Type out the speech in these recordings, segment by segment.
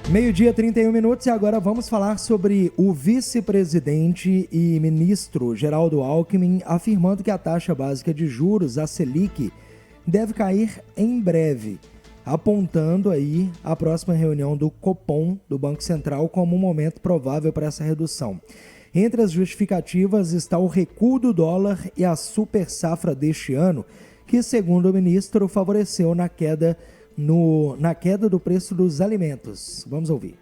Meio-dia, 31 minutos, e agora vamos falar sobre o vice-presidente e ministro Geraldo Alckmin afirmando que a taxa básica de juros, a Selic, deve cair em breve, apontando aí a próxima reunião do Copom, do Banco Central, como um momento provável para essa redução. Entre as justificativas está o recuo do dólar e a super safra deste ano, que, segundo o ministro, favoreceu na queda do preço dos alimentos. Vamos ouvir.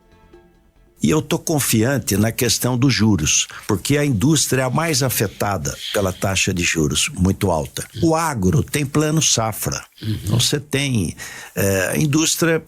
E eu estou confiante na questão dos juros, porque a indústria é a mais afetada pela taxa de juros muito alta. O agro tem plano safra. Você tem, a indústria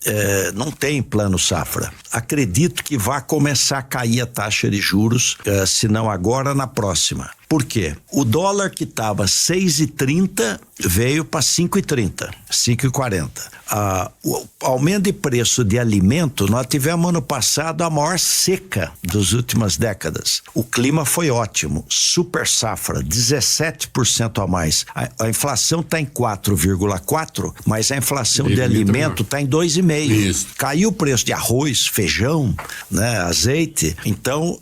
não tem plano safra. Acredito que vai começar a cair a taxa de juros, se não agora, na próxima. Por quê? O dólar que estava 6,30 veio para 5,30, 5,40. O aumento de preço de alimento, nós tivemos ano passado a maior seca das últimas décadas. O clima foi ótimo, super safra, 17% a mais. A inflação está em 4,4%, mas a inflação de alimento está em 2,5%. Caiu o preço de arroz, feijão, né, azeite. Então,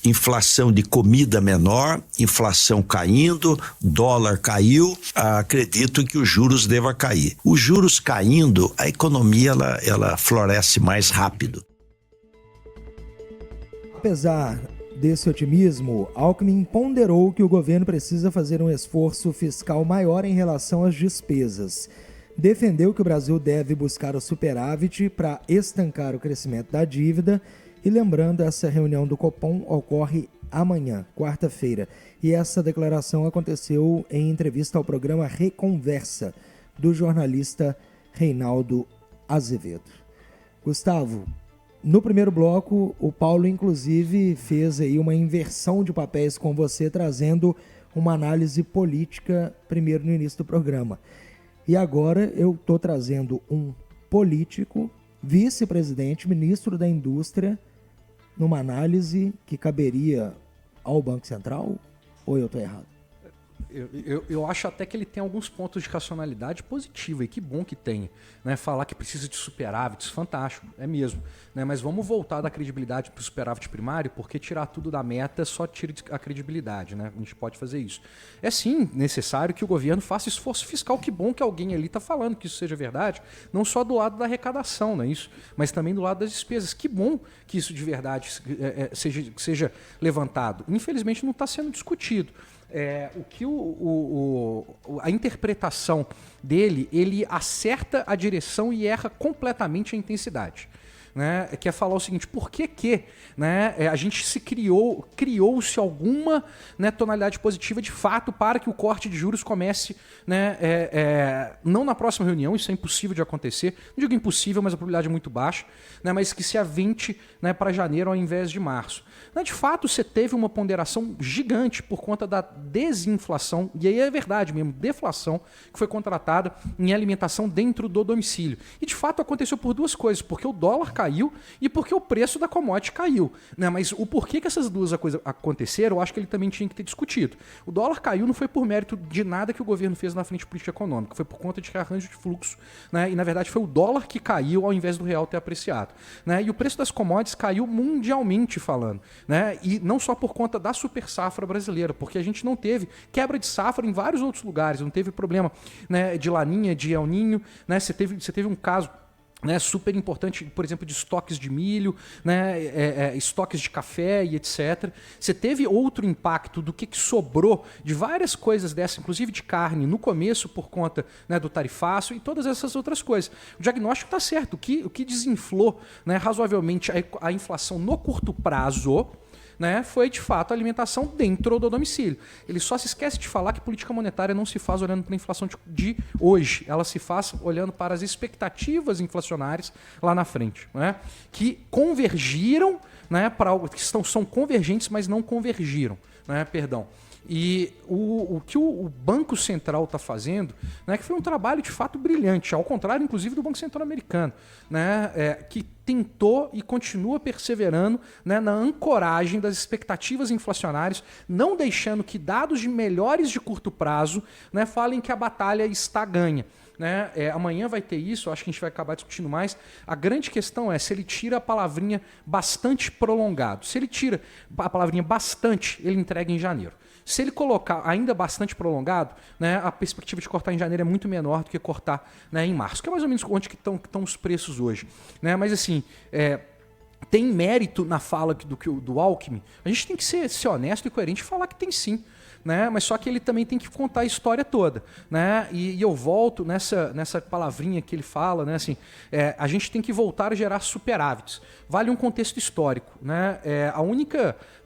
inflação de comida menor, inflação caindo, dólar caiu, acredito que os juros devam cair. Os juros caindo, a economia ela floresce mais rápido. Apesar desse otimismo, Alckmin ponderou que o governo precisa fazer um esforço fiscal maior em relação às despesas. Defendeu que o Brasil deve buscar o superávit para estancar o crescimento da dívida e, lembrando, essa reunião do Copom ocorre amanhã, quarta-feira, e essa declaração aconteceu em entrevista ao programa Reconversa, do jornalista Reinaldo Azevedo. Gustavo, no primeiro bloco, o Paulo, inclusive, fez aí uma inversão de papéis com você, trazendo uma análise política primeiro no início do programa. E agora eu estou trazendo um político, vice-presidente, ministro da Indústria, numa análise que caberia ao Banco Central? Ou eu estou errado? Eu acho até que ele tem alguns pontos de racionalidade positiva, e que bom que tem, né? Falar que precisa de superávites, fantástico, é mesmo, né? Mas vamos voltar da credibilidade para o superávit primário, porque tirar tudo da meta só tira a credibilidade, né? A gente pode fazer isso. É sim necessário que o governo faça esforço fiscal, que bom que alguém ali está falando que isso seja verdade, não só do lado da arrecadação, não é isso? Mas também do lado das despesas. Que bom que isso de verdade seja levantado. Infelizmente não está sendo discutido. O que a interpretação dele, ele acerta a direção e erra completamente a intensidade. Né? Que é falar o seguinte: por que né, a gente criou-se alguma, né, tonalidade positiva de fato para que o corte de juros comece, né, não na próxima reunião, isso é impossível de acontecer, não digo impossível, mas a probabilidade é muito baixa, né, mas que se avente, né, para janeiro ao invés de março. Né, de fato, você teve uma ponderação gigante por conta da desinflação, e aí é verdade mesmo, deflação, que foi contratada em alimentação dentro do domicílio. E de fato aconteceu por duas coisas: porque o dólar caiu e porque o preço da commodity caiu. Né? Mas o porquê que essas duas coisas aconteceram, eu acho que ele também tinha que ter discutido. O dólar caiu não foi por mérito de nada que o governo fez na frente política econômica, foi por conta de rearranjo de fluxo, né? E na verdade foi o dólar que caiu ao invés do real ter apreciado. Né? E o preço das commodities caiu mundialmente falando. Né? E não só por conta da super safra brasileira, porque a gente não teve quebra de safra em vários outros lugares, não teve problema, né, de Laninha, de El Ninho, né? Você teve um caso, né, super importante, por exemplo, de estoques de milho, né, estoques de café e etc. Você teve outro impacto do que sobrou de várias coisas dessa, inclusive de carne, no começo por conta, né, do tarifaço e todas essas outras coisas. O diagnóstico está certo. O que desinflou, né, razoavelmente a inflação no curto prazo, né, foi de fato a alimentação dentro do domicílio. Ele só se esquece de falar que política monetária não se faz olhando para a inflação de hoje, ela se faz olhando para as expectativas inflacionárias lá na frente, né, que convergiram, né, são convergentes, mas não convergiram, né, perdão. E o que o Banco Central está fazendo, né, que foi um trabalho de fato brilhante, ao contrário, inclusive, do Banco Central americano, né, que tentou e continua perseverando, né, na ancoragem das expectativas inflacionárias, não deixando que dados de melhores de curto prazo, né, falem que a batalha está ganha. Né? Amanhã vai ter isso, acho que a gente vai acabar discutindo mais. A grande questão é se ele tira a palavrinha bastante prolongado. Se ele tira a palavrinha bastante, ele entrega em janeiro. Se ele colocar ainda bastante prolongado, né, a perspectiva de cortar em janeiro é muito menor do que cortar, né, em março, que é mais ou menos onde que estão os preços hoje. Né? Mas assim, tem mérito na fala do Alckmin. A gente tem que ser honesto e coerente e falar que tem sim. Né? Mas só que ele também tem que contar a história toda. Né? E eu volto nessa palavrinha que ele fala, né? Assim, a gente tem que voltar a gerar superávites. Vale um contexto histórico. Né?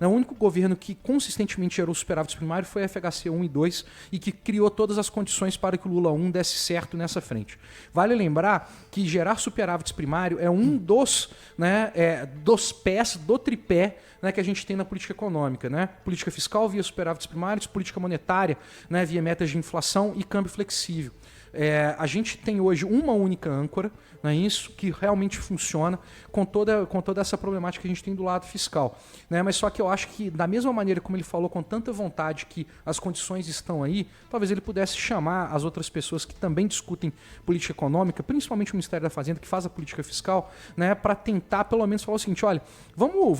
O único governo que consistentemente gerou superávites primários foi a FHC 1 e 2 e que criou todas as condições para que o Lula 1 desse certo nessa frente. Vale lembrar que gerar superávites primário é um dos pés do tripé, né, que a gente tem na política econômica. Né? Política fiscal via superávites primários, política monetária, né, via metas de inflação e câmbio flexível. A gente tem hoje uma única âncora, não é isso, que realmente funciona com toda essa problemática que a gente tem do lado fiscal. Né? Mas só que eu acho que, da mesma maneira como ele falou com tanta vontade que as condições estão aí, talvez ele pudesse chamar as outras pessoas que também discutem política econômica, principalmente o Ministério da Fazenda, que faz a política fiscal, né, para tentar pelo menos falar o seguinte: olha, vamos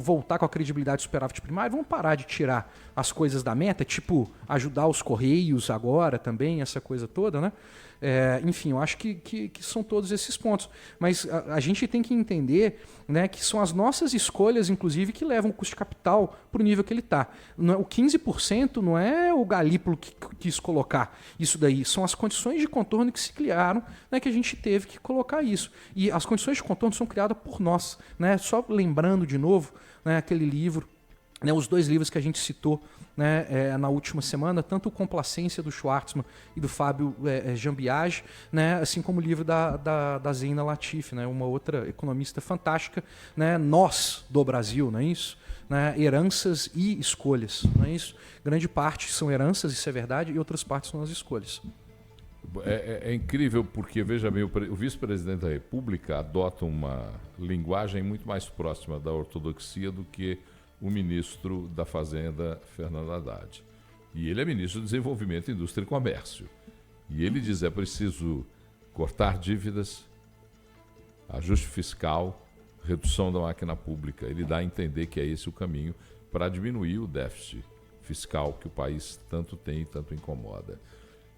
voltar com a credibilidade do superávit primário, vamos parar de tirar as coisas da meta, tipo ajudar os Correios agora também, essa coisa toda, né? Enfim, eu acho que são todos esses pontos. Mas a gente tem que entender, né, que são as nossas escolhas, inclusive, que levam o custo de capital para o nível que ele está. O 15% não é o Galípolo que quis colocar isso daí. São as condições de contorno que se criaram, né, que a gente teve que colocar isso. E as condições de contorno são criadas por nós. Né? Só lembrando de novo, né, aquele livro, né, os dois livros que a gente citou, né, na última semana, tanto o Complacência do Schwartzman e do Fábio Jambiage, né, assim como o livro da Zeina Latif, né, uma outra economista fantástica, né, Nós do Brasil, não é isso? Né, heranças e escolhas, não é isso? Grande parte são heranças, isso é verdade, e outras partes são as escolhas. É incrível porque, veja bem, o vice-presidente da República adota uma linguagem muito mais próxima da ortodoxia do que o ministro da Fazenda, Fernando Haddad. E ele é ministro do Desenvolvimento, Indústria e Comércio. E ele diz: é preciso cortar dívidas, ajuste fiscal, redução da máquina pública. Ele dá a entender que é esse o caminho para diminuir o déficit fiscal que o país tanto tem e tanto incomoda.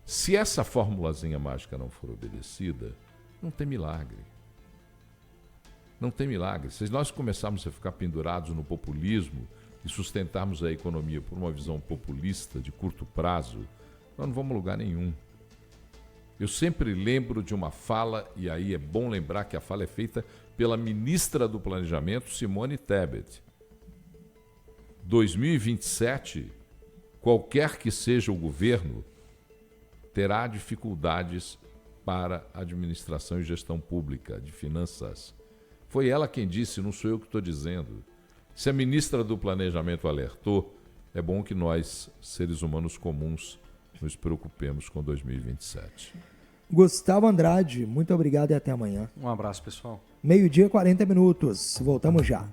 Se essa formulazinha mágica não for obedecida, não tem milagre. Não tem milagre. Se nós começarmos a ficar pendurados no populismo e sustentarmos a economia por uma visão populista de curto prazo, nós não vamos a lugar nenhum. Eu sempre lembro de uma fala, e aí é bom lembrar que a fala é feita pela ministra do Planejamento, Simone Tebet. 2027, qualquer que seja o governo, terá dificuldades para administração e gestão pública, de finanças. Foi ela quem disse, não sou eu que estou dizendo. Se a ministra do Planejamento alertou, é bom que nós, seres humanos comuns, nos preocupemos com 2027. Gustavo Andrade, muito obrigado e até amanhã. Um abraço, pessoal. 12h40. Voltamos já.